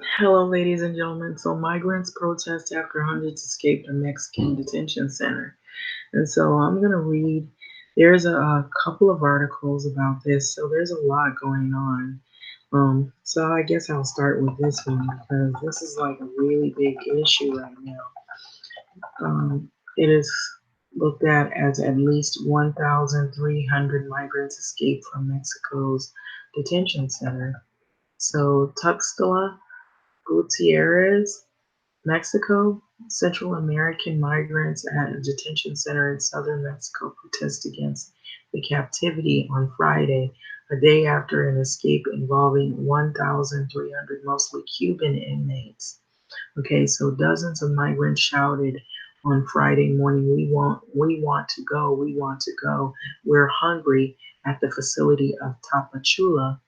Hello, ladies and gentlemen. So, migrants protest after hundreds escaped a Mexican detention center. And so, I'm going to read, there's a couple of articles about this. So, there's a lot going on. So, I guess I'll start with this one because this is like a really big issue right now. It is looked at as at least 1,300 migrants escaped from Mexico's detention center. So, Tuxtla Gutierrez, Mexico, Central American migrants at a detention center in southern Mexico protest against the captivity on Friday, a day after an escape involving 1,300 mostly Cuban inmates. Okay, so dozens of migrants shouted on Friday morning, we want to go, we want to go. We're hungry at the facility of Tapachula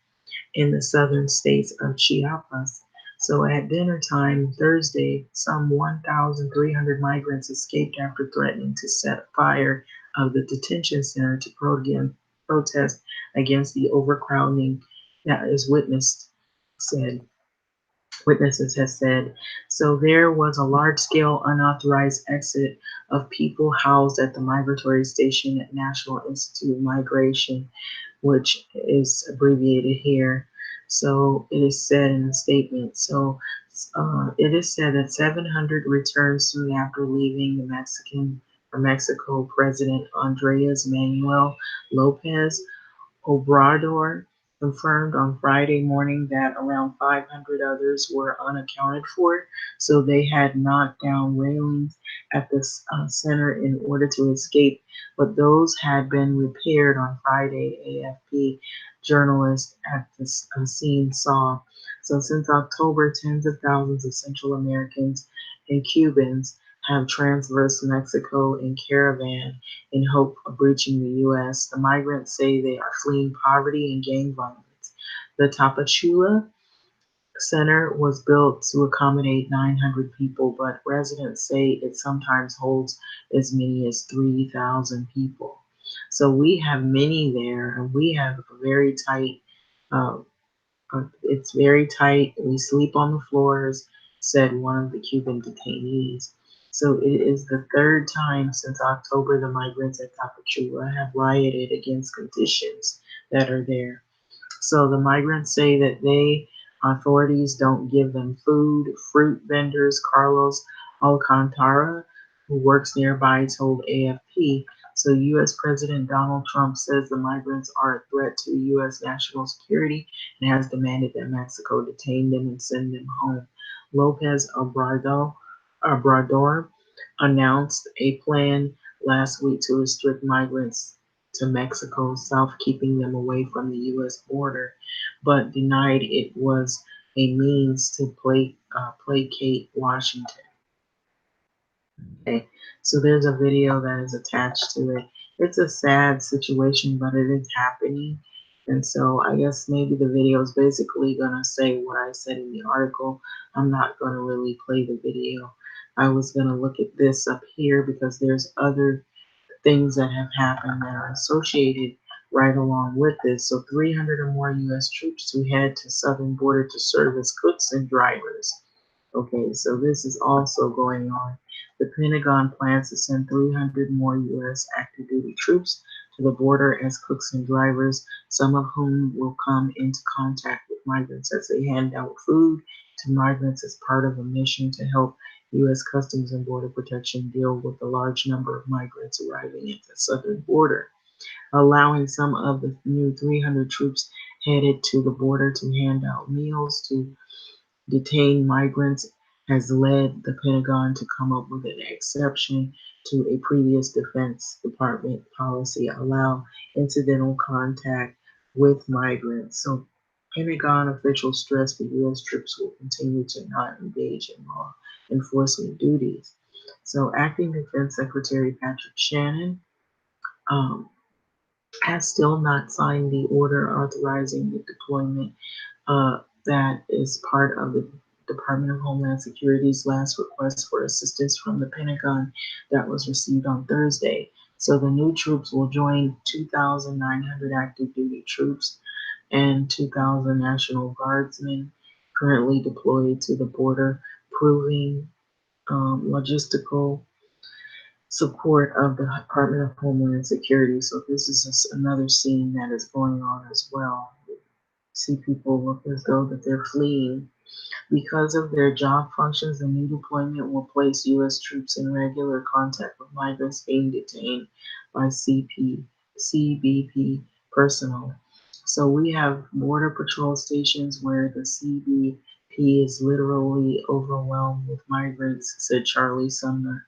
in the southern states of Chiapas. So at dinner time Thursday, some 1,300 migrants escaped after threatening to set fire of the detention center to protest against the overcrowding that is said. Witnesses have said. So there was a large-scale unauthorized exit of people housed at the migratory station at National Institute of Migration, which is abbreviated here. So it is said in the statement. So it is said that 700 returned soon after leaving the Mexico President Andres Manuel Lopez Obrador confirmed on Friday morning that around 500 others were unaccounted for, so they had knocked down railings at the center in order to escape, but those had been repaired on Friday, AFP journalist at the scene saw. So since October, tens of thousands of Central Americans and Cubans have transversed Mexico in caravan in hope of reaching the U.S. The migrants say they are fleeing poverty and gang violence. The Tapachula Center was built to accommodate 900 people, but residents say it sometimes holds as many as 3,000 people. So we have many there, and we have a very tight uh, it's very tight. We sleep on the floors, said one of the Cuban detainees. So it is the third time since October the migrants at Tapachula have rioted against conditions that are there. So the migrants say that authorities don't give them food. Fruit vendors Carlos Alcantara, who works nearby, told AFP. So U.S. President Donald Trump says the migrants are a threat to U.S. national security and has demanded that Mexico detain them and send them home. Lopez Obrador announced a plan last week to restrict migrants to Mexico South, keeping them away from the U.S. border, but denied it was a means to placate Washington. Okay, so there's a video that is attached to it. It's a sad situation, but it is happening. And so I guess maybe the video is basically going to say what I said in the article. I'm not going to really play the video. I was going to look at this up here because there's other things that have happened that are associated right along with this. So 300 or more U.S. troops to head to southern border to serve as cooks and drivers. Okay, so this is also going on. The Pentagon plans to send 300 more U.S. active duty troops to the border as cooks and drivers, some of whom will come into contact with migrants as they hand out food to migrants as part of a mission to help U.S. Customs and Border Protection deal with the large number of migrants arriving at the southern border, allowing some of the new 300 troops headed to the border to hand out meals to detained migrants has led the Pentagon to come up with an exception to a previous Defense Department policy allow incidental contact with migrants. So Pentagon officials stress the U.S. troops will continue to not engage in law enforcement duties. So Acting Defense Secretary Patrick Shannon um, has still not signed the order authorizing the deployment that is part of the Department of Homeland Security's last request for assistance from the Pentagon that was received on Thursday. So the new troops will join 2,900 active duty troops and 2,000 National Guardsmen currently deployed to the border, proving logistical support of the Department of Homeland Security. So this is another scene that is going on as well. See people look as though that they're fleeing. Because of their job functions, the new deployment will place U.S. troops in regular contact with migrants being detained by CBP personnel. So we have border patrol stations where the CBP is literally overwhelmed with migrants, said Charlie Sumner,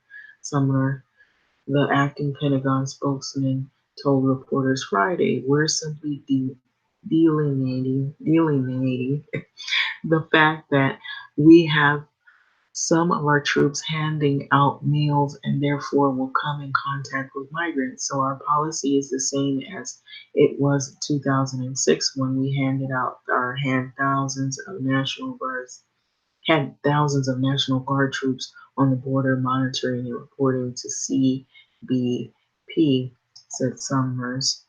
the acting Pentagon spokesman, told reporters Friday. We're simply delineating the fact that we have some of our troops handing out meals and therefore will come in contact with migrants. So our policy is the same as it was in 2006 when we had thousands of National Guard troops on the border monitoring and reporting to CBP, said Summers.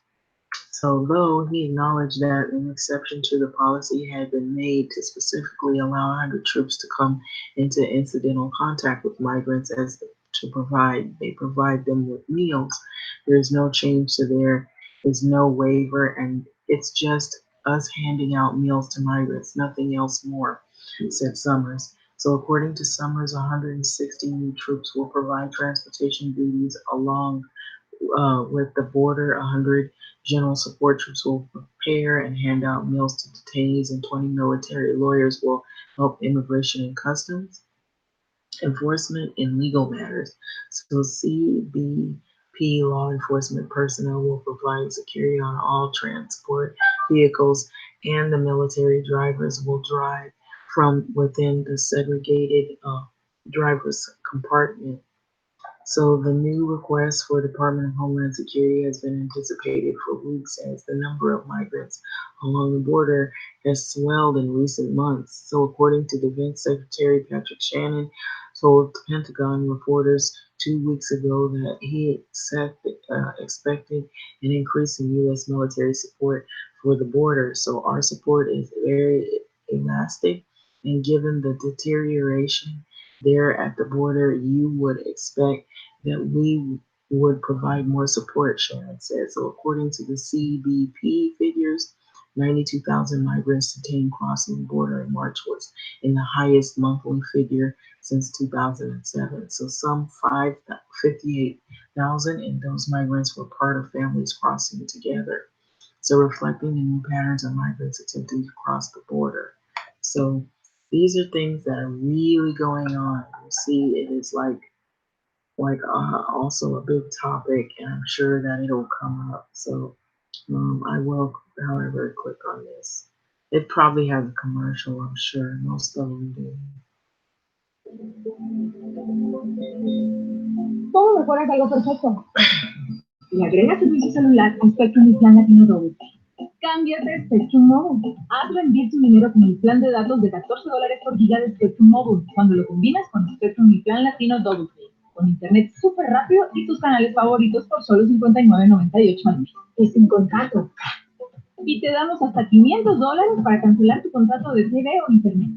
So, though he acknowledged that an exception to the policy had been made to specifically allow 100 troops to come into incidental contact with migrants they provide them with meals, there is no change to there is no waiver, and it's just us handing out meals to migrants, nothing else more, said Summers. So, according to Summers, 160 new troops will provide transportation duties along with the border. 100 general support troops will prepare and hand out meals to detainees, and 20 military lawyers will help immigration and customs enforcement in legal matters. So CBP law enforcement personnel will provide security on all transport vehicles, and the military drivers will drive from within the segregated driver's compartment. So the new request for Department of Homeland Security has been anticipated for weeks as the number of migrants along the border has swelled in recent months. So according to Defense Secretary Patrick Shannon, told Pentagon reporters 2 weeks ago that he expected an increase in U.S. military support for the border. So our support is very elastic, and given the deterioration there at the border, you would expect that we would provide more support, Sharon said. So, according to the CBP figures, 92,000 migrants detained crossing the border in March was in the highest monthly figure since 2007. So, some 58,000, and those migrants were part of families crossing together. So, reflecting the new patterns of migrants attempting to cross the border. So, these are things that are really going on. You see, it is also a big topic, and I'm sure that it'll come up. So I will, however, click on this. It probably has a commercial, I'm sure. Most of them do. Todo mejora es algo perfecto. Y agrega servicio celular a Spectrum Mi Plan Latino Doble. Cámbiate a Spectrum Mobile. Haz rendir tu dinero con el plan de datos de $14 por giga de Spectrum Mobile cuando lo combinas con Spectrum Mi Plan Latino Doble. Con internet súper rápido y tus canales favoritos por solo $59.98 al mes. Y sin contrato. Y te damos hasta $500 para cancelar tu contrato de TV o internet.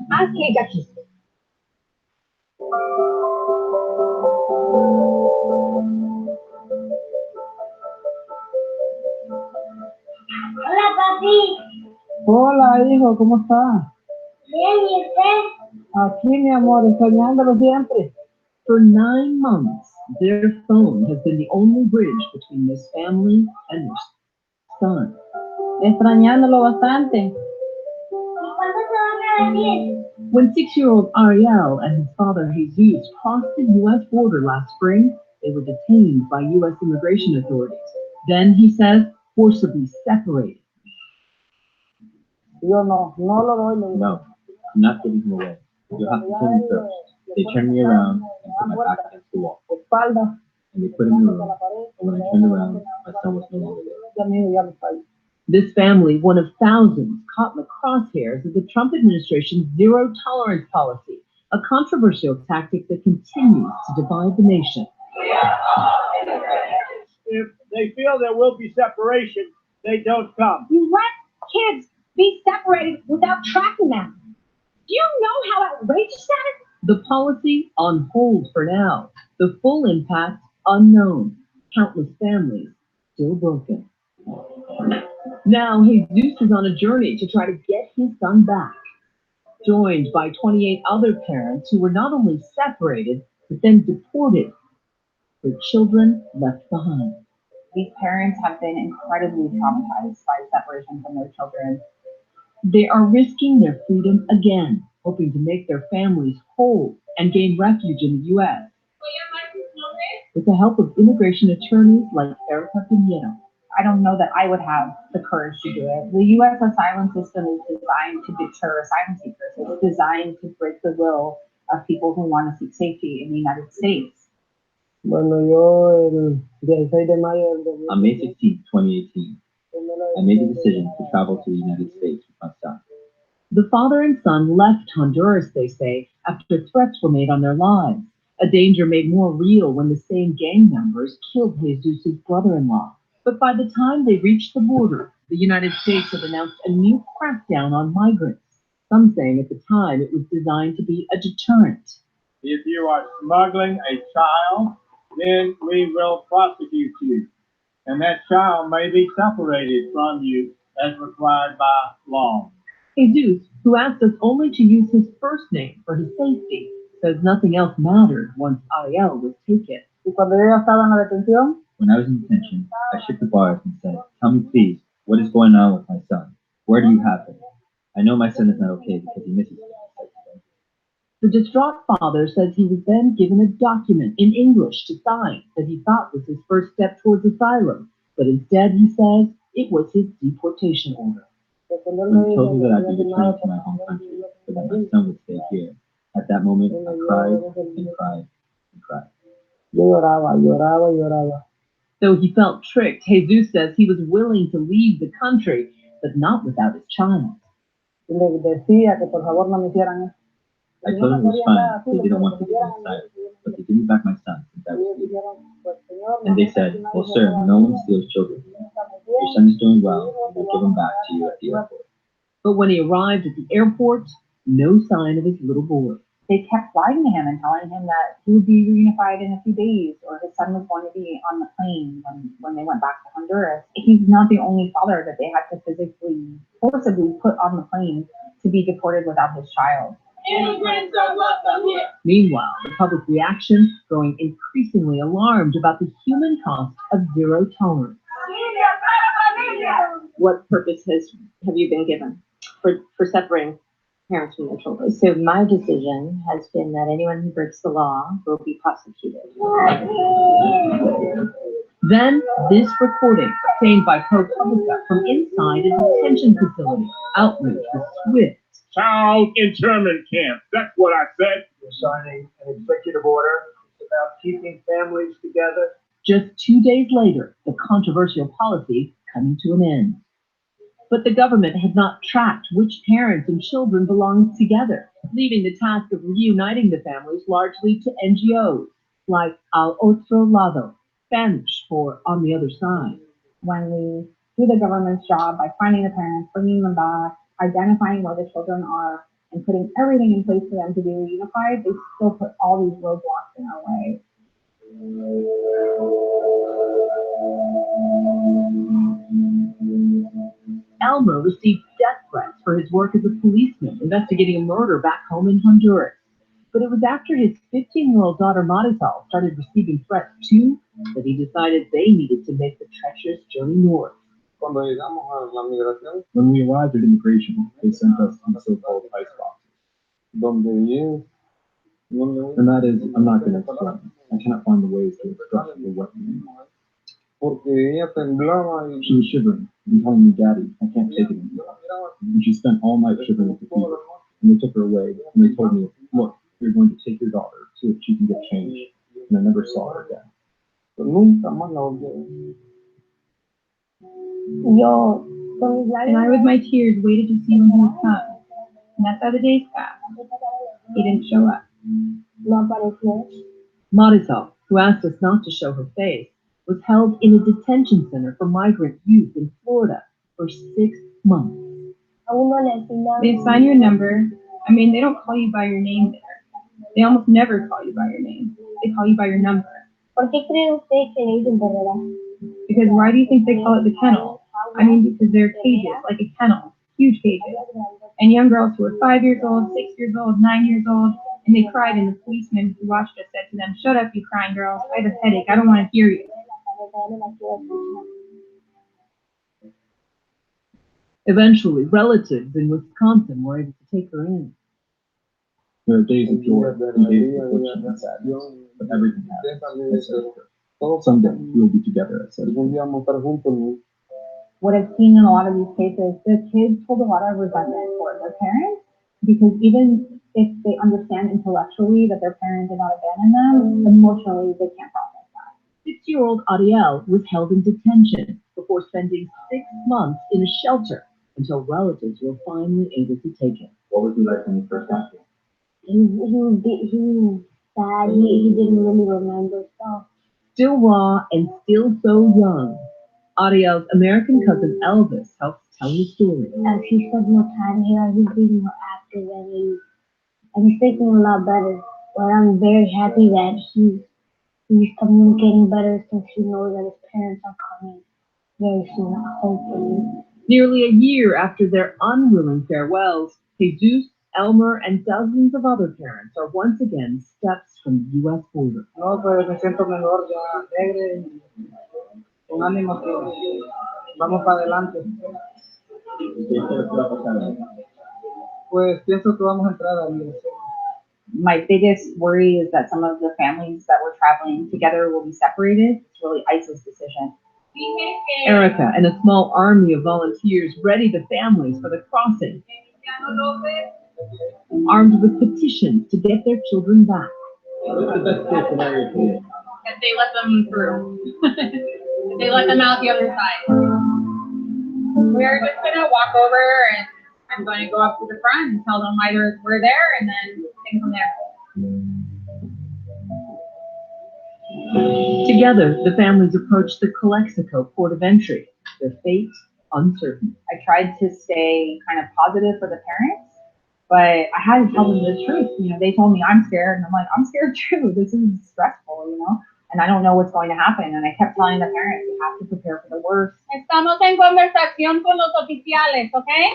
Haz clic aquí. Hola, papi. Hola, hijo, ¿cómo estás? Bien, ¿y usted? Aquí, mi amor, extrañándolo siempre. For 9 months, their phone has been the only bridge between this family and their son. Extrañándolo bastante. ¿Y cuándo se van a venir? When 6-year-old Ariel and his father Jesus crossed the U.S. border last spring, they were detained by U.S. immigration authorities. Then, he says, forcibly separated. Yo no lo doy. No, I'm not giving him away. You'll have to kill me first. They turned me around and put my back against the wall. And they put him in the room. And when I turned around, my son was no longer there. This family, one of thousands caught in the crosshairs of the Trump administration's zero tolerance policy, a controversial tactic that continues to divide the nation. If they feel there will be separation, they don't come. You let kids be separated without tracking them. Do you know how outrageous that is? The policy on hold for now. The full impact unknown. Countless families still broken. Now Jesus is on a journey to try to get his son back, joined by 28 other parents who were not only separated, but then deported, their children left behind. These parents have been incredibly traumatized by separation from their children. They are risking their freedom again, hoping to make their families whole and gain refuge in the U.S. with the help of immigration attorneys like Erica Pinheiro. I don't know that I would have the courage to do it. The U.S. asylum system is designed to deter asylum seekers. It's designed to break the will of people who want to seek safety in the United States. Bueno, yo el 16 de mayo del On May 16, 2018, I made the decision to travel to the United States with my son. The father and son left Honduras, they say, after threats were made on their lives, a danger made more real when the same gang members killed Jesus' brother-in-law. But by the time they reached the border, the United States had announced a new crackdown on migrants, some saying at the time it was designed to be a deterrent. If you are smuggling a child, then we will prosecute you. And that child may be separated from you as required by law. Jesus, who asked us only to use his first name for his safety, says nothing else mattered once Ariel was taken. Y cuando yo ya estaba en la detención, When I was in detention, I shook the bars and said, "Tell me please, what is going on with my son? Where do you have him? I know my son is not okay because he misses me." The distraught father says he was then given a document in English to sign that he thought was his first step towards asylum, but instead he says it was his deportation order. When he told me that I'd be returned to my home country, but that my son would stay here, at that moment I cried and cried and cried. yo lloraba, lloraba, lloraba. Though he felt tricked, Jesus says he was willing to leave the country, but not without his child. Y le decía que por favor no me hicieran eso. I told him it was fine, they didn't want to give me asylum, but they give me back my son since I was here. And they said, "Well, sir, no one steals children. Your son is doing well, and we'll give him back to you at the airport." But when he arrived at the airport, no sign of his little boy. They kept lying to him and telling him that he would be reunified in a few days, or his son was going to be on the plane when they went back to Honduras. He's not the only father that they had to physically, forcibly put on the plane to be deported without his child. Immigrants are welcome here. Meanwhile, the public reaction growing increasingly alarmed about the human cost of zero tolerance. What purpose have you been given for separating parents from their children? So my decision has been that anyone who breaks the law will be prosecuted. Then this recording, obtained by ProPublica from inside a detention facility, outraged the swift. Child internment camp. That's what I said. We're signing an executive order. It's about keeping families together. Just 2 days later, the controversial policy coming to an end. But the government had not tracked which parents and children belonged together, leaving the task of reuniting the families largely to NGOs, like Al Otro Lado, Spanish for on the other side. When we do the government's job by finding the parents, bringing them back, identifying where the children are, and putting everything in place for them to be reunified, they still put all these roadblocks in our way. Elmer received death threats for his work as a policeman investigating a murder back home in Honduras. But it was after his 15-year-old daughter Marisol started receiving threats too that he decided they needed to make the treacherous journey north. When we arrived at immigration, they sent us to so-called ice boxes. And that is, I'm not going to explain. I cannot find the ways to express the weapon. She was shivering and telling me, "Daddy, I can't take it anymore." And she spent all night shivering with the fever. And they took her away, and they told me, "Look, you're going to take your daughter so that she can get changed." And I never saw her again. And I, with my tears, waited to see when he would come. And that's how the days passed. He didn't show up. Marisol, who asked us not to show her face, was held in a detention center for migrant youth in Florida for 6 months. They assign your number, I mean, they don't call you by your name there. They almost never call you by your name. They call you by your number. ¿Por qué cree usted que le dicen perrera? Because why do you think they call it the kennel? I mean, because they're cages, like a kennel, huge cages. And young girls who were 5 years old, 6 years old, 9 years old, and they cried, and the policeman who watched us said to them, "Shut up, you crying girls. I have a headache. I don't want to hear you." Eventually, relatives in Wisconsin were able to take her in. There are days of joy and days of affliction and sadness, but everything happens. I said to her, someday we'll be together, I said. What I've seen in a lot of these cases, the kids hold a lot of resentment toward their parents because even if they understand intellectually that their parents did not abandon them, emotionally they can't process that. 6-year-old Ariel was held in detention before spending 6 months in a shelter until relatives were finally able to take him. What was he like when you first got here? He was sad. He didn't really remember stuff. Still raw and still so young, Ariel's American cousin Elvis helps tell the story. As he spent more time here, he's being more active and he's thinking a lot better. But I'm very happy that he's communicating better since he knows that his parents are coming very soon, hopefully. Nearly a year after their unwilling farewells, Jesus, Elmer, and dozens of other parents are once again steps from the U.S. border. No, pues me siento mejor, ya alegre y con ánimo que vamos para adelante. Pues pienso que vamos a entrar a la My biggest worry is that some of the families that were traveling together will be separated. It's really ICE's decision. Erica and a small army of volunteers ready the families for the crossing, armed with petitions to get their children back. What's the best case scenario for you? That they let them through. They let them out the other side. We're just gonna walk over and I'm going to go up to the front and tell them either we're there and then take from there. Together, the families approached the Calexico port of entry, their fate uncertain. I tried to stay kind of positive for the parents, but I had to tell them the truth. You know, they told me I'm scared, and I'm like, I'm scared too. This is stressful, you know, and I don't know what's going to happen. And I kept telling the parents, you have to prepare for the worst. Estamos en conversación con los oficiales, okay?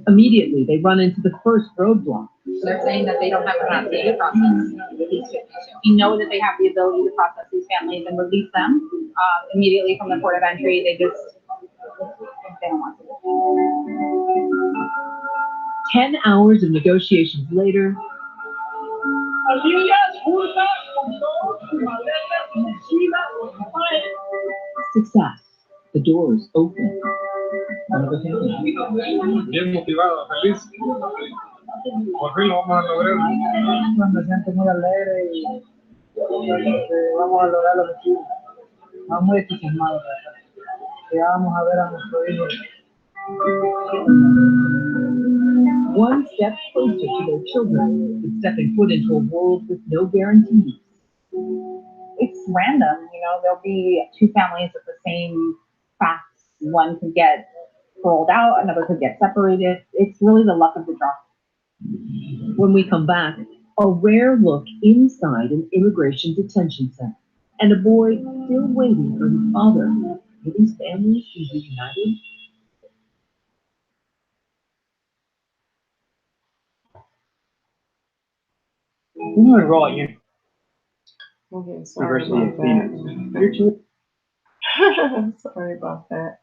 Immediately, they run into the first roadblock. So they're saying that they don't have capacity to process these 52. We know that they have the ability to process these families and release them immediately from the port of entry. They don't want to. 10 hours of negotiations later, success. The doors open. Bien motivado, feliz. Por fin lo vamos a lograr. Me siento muy alegre y vamos a lograr lo que quiero. Estamos muy entusiasmados, que ya vamos a ver a nuestro hijo. One step closer to their children, is stepping foot into a world with no guarantees. It's random, you know, there'll be two families with the same facts. One could get rolled out, another could get separated. It's really the luck of the draw. When we come back, a rare look inside an immigration detention center, and a boy still waiting for his father. Will these families be reunited? I'm going to roll at you. Okay, sorry University about of Phoenix. that. You're too. Sorry about that.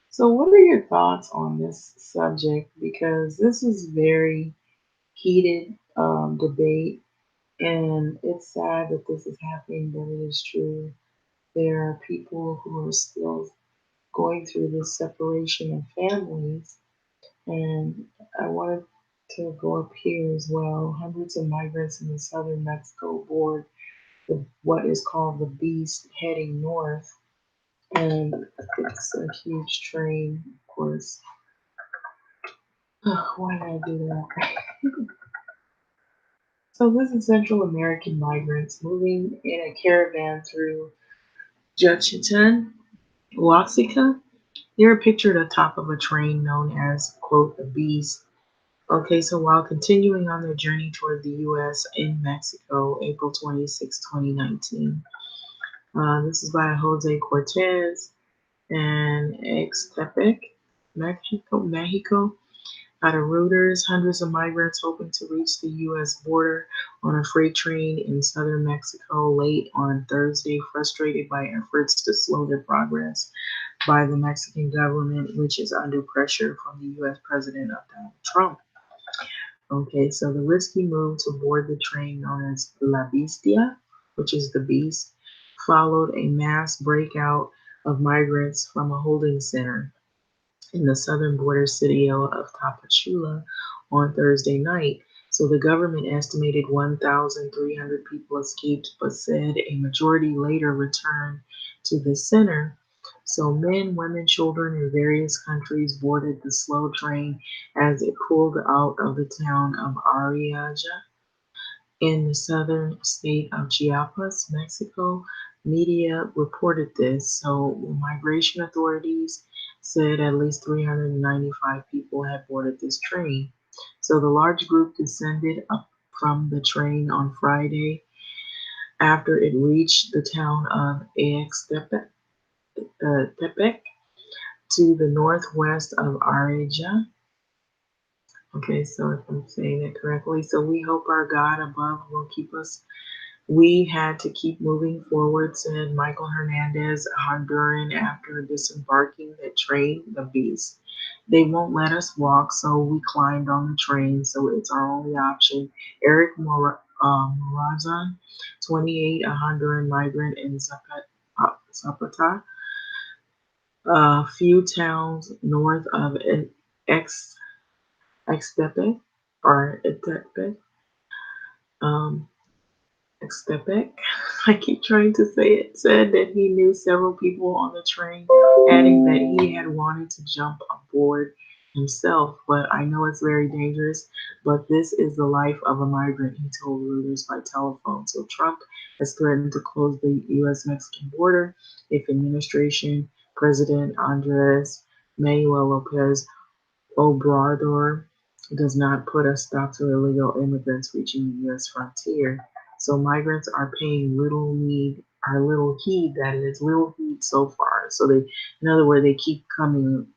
So, what are your thoughts on this subject? Because this is very heated debate, and it's sad that this is happening, but it is true. There are people who are still going through this separation of families, and I wanted to go up here as well. Hundreds of migrants in the southern Mexico board what is called the Beast heading north, and it's a huge train, of course. Oh, why did I do that? So this is Central American migrants moving in a caravan through Juchitán, Oaxaca. They're pictured atop of a train known as, quote, the Beast, Okay, so while continuing on their journey toward the U.S. in Mexico, April 26, 2019. This is by Jose Cortez and Ixtepec, Mexico. Out of Reuters, hundreds of migrants hoping to reach the U.S. border on a freight train in southern Mexico late on Thursday, frustrated by efforts to slow their progress by the Mexican government, which is under pressure from the U.S. President Donald Trump. Okay, so the risky move to board the train known as La Bestia, which is the beast, followed a mass breakout of migrants from a holding center in the southern border city of Tapachula on Thursday night. So the government estimated 1,300 people escaped, but said a majority later returned to the center. So men, women, children in various countries boarded the slow train as it pulled out of the town of Ariaja in the southern state of Chiapas, Mexico. Media reported this. So migration authorities said at least 395 people had boarded this train. So the large group descended up from the train on Friday after it reached the town of Ixtepec to the northwest of Areja. Okay, so if I'm saying it correctly, so we hope our God above will keep us. We had to keep moving forward, said Michael Hernandez, a Honduran, after disembarking the train, the beast. They won't let us walk, so we climbed on the train, so it's our only option. Eric Morazan, 28, a Honduran migrant in Zapata, a few towns north of Ex Extepe or Etepe, um, Stepek, I keep trying to say it, said that he knew several people on the train, adding that he had wanted to jump aboard himself. But I know it's very dangerous, but this is the life of a migrant, he told Reuters by telephone. So Trump has threatened to close the U.S. Mexican border if administration President Andres Manuel Lopez Obrador does not put a stop to illegal immigrants reaching the U.S. frontier. So migrants are paying little heed. That is little heed so far. So they, in other words, they keep coming,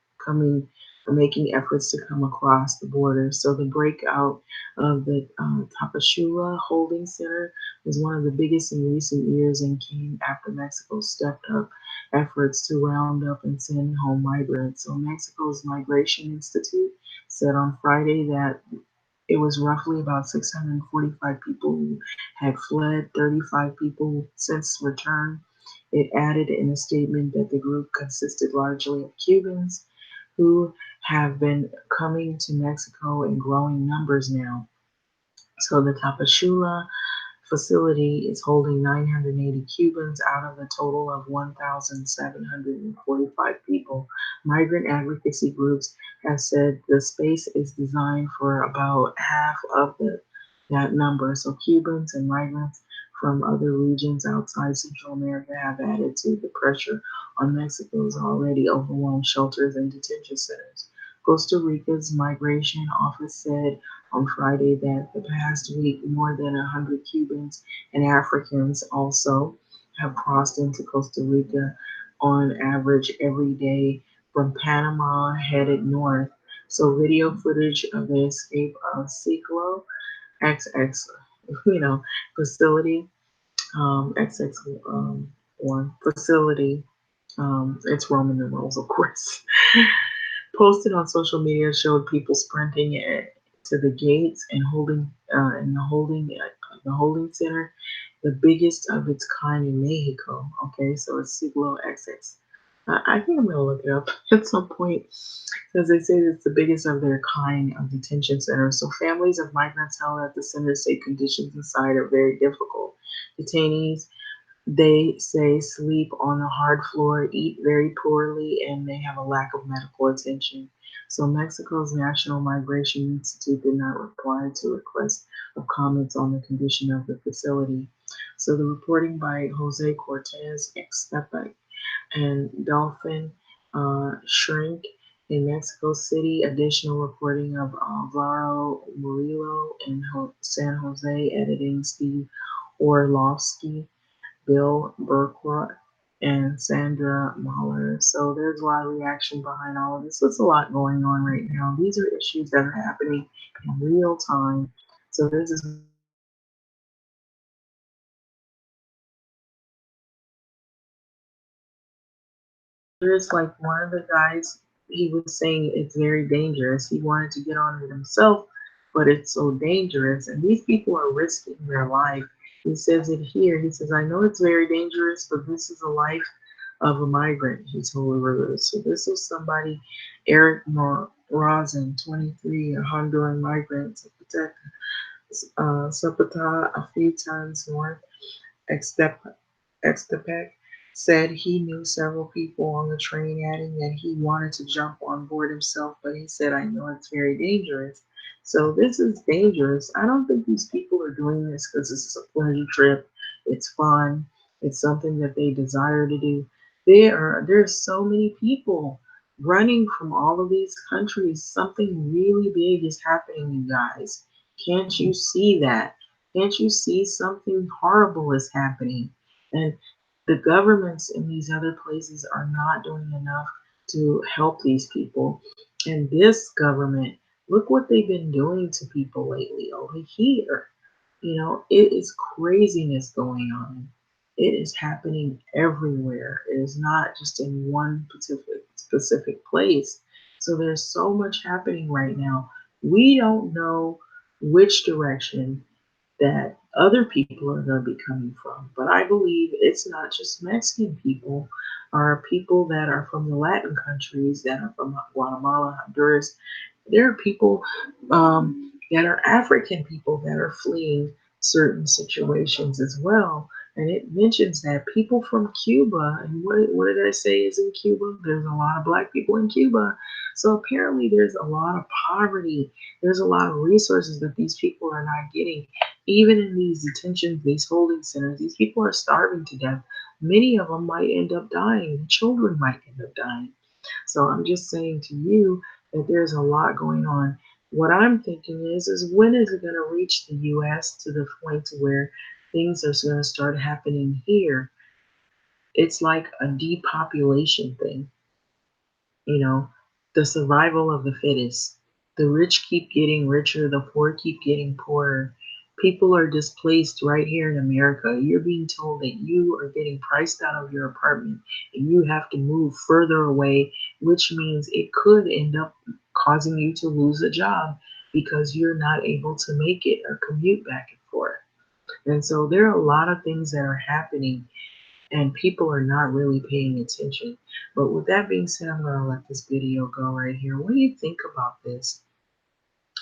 making efforts to come across the border. So the breakout of the Tapachula Holding Center was one of the biggest in recent years and came after Mexico stepped up efforts to round up and send home migrants. So Mexico's Migration Institute said on Friday that it was roughly about 645 people who had fled, 35 people since returned. It added in a statement that the group consisted largely of Cubans who have been coming to Mexico in growing numbers now. So the Tapachula facility is holding 980 Cubans out of a total of 1,745 people. Migrant advocacy groups have said the space is designed for about half of that number. So Cubans and migrants from other regions outside Central America have added to the pressure on Mexico's already overwhelmed shelters and detention centers. Costa Rica's migration office said on Friday that the past week more than 100 Cubans and Africans also have crossed into Costa Rica on average every day from Panama headed north. So video footage of the escape of Ciclo XX, facility, XX1 facility, it's Roman numerals, of course, posted on social media showed people sprinting to the gates and holding in the holding center, the biggest of its kind in Mexico. Okay, so it's Siglo XX. I think I'm gonna look it up at some point because they say it's the biggest of their kind of detention centers. So families of migrants held at the center say conditions inside are very difficult. Detainees, they say, sleep on the hard floor, eat very poorly, and they have a lack of medical attention. So Mexico's National Migration Institute did not reply to requests of comments on the condition of the facility. So the reporting by Jose Cortez Extepe and Dolphin Shrink In Mexico City, additional reporting of Alvaro Murillo in San Jose, editing Steve Orlovsky, Bill Burkrodt, and Sandra Mahler. So there's a lot of reaction behind all of this. There's a lot going on right now. These are issues that are happening in real time. So there's this There's like one of the guys, he was saying it's very dangerous. He wanted to get on it himself, but it's so dangerous. And these people are risking their life. He says it here. He says, I know it's very dangerous, but this is a life of a migrant, he told reporters. So this was somebody, Eric Rosin, 23, a Honduran migrant to protect Zapata, a few tons north, Extepec, said he knew several people on the train, adding that he wanted to jump on board himself, but he said, I know it's very dangerous. So this is dangerous. I don't think these people are doing this because this is a pleasure trip. It's fun. It's something that they desire to do. There's so many people running from all of these countries. Something really big is happening, you guys. Can't you see that? Can't you see something horrible is happening? And the governments in these other places are not doing enough to help these people. And this government, look what they've been doing to people lately over here. It is craziness going on. It is happening everywhere. It is not just in one specific place. So there's so much happening right now. We don't know which direction that other people are going to be coming from. But I believe it's not just Mexican people, or people that are from the Latin countries, that are from Guatemala, Honduras. There are people that are African people that are fleeing certain situations as well. And it mentions that people from Cuba, and what did I say is in Cuba? There's a lot of black people in Cuba. So apparently there's a lot of poverty. There's a lot of resources that these people are not getting. Even in these detentions, these holding centers, these people are starving to death. Many of them might end up dying. Children might end up dying. So I'm just saying to you that there's a lot going on. What I'm thinking is when is it going to reach the U.S. to the point to where things are going to start happening here? It's like a depopulation thing. you know, the survival of the fittest. The rich keep getting richer, the poor keep getting poorer. People are displaced right here in America. You're being told that you are getting priced out of your apartment and you have to move further away, which means it could end up causing you to lose a job because you're not able to make it or commute back and forth. And so there are a lot of things that are happening and people are not really paying attention. But with that being said, I'm going to let this video go right here. What do you think about this?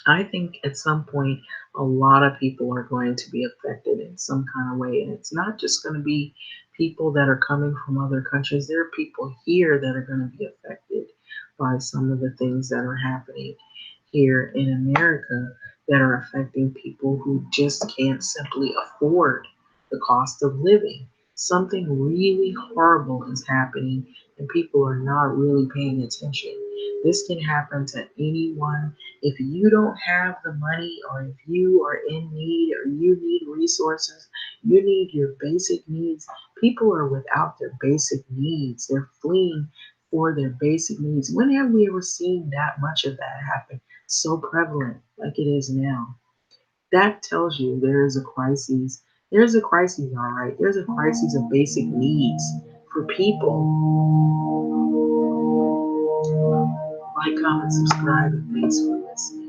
I think at some point, a lot of people are going to be affected in some kind of way. And it's not just going to be people that are coming from other countries. There are people here that are going to be affected by some of the things that are happening here in America that are affecting people who just can't simply afford the cost of living. Something really horrible is happening, and people are not really paying attention. This can happen to anyone. If you don't have the money, or if you are in need, or you need resources, you need your basic needs. People are without their basic needs. They're fleeing for their basic needs. When have we ever seen that much of that happen so prevalent like it is now? That tells you there is a crisis. There's a crisis, all right. There's a crisis of basic needs for people. Like, comment, subscribe, and thanks for listening.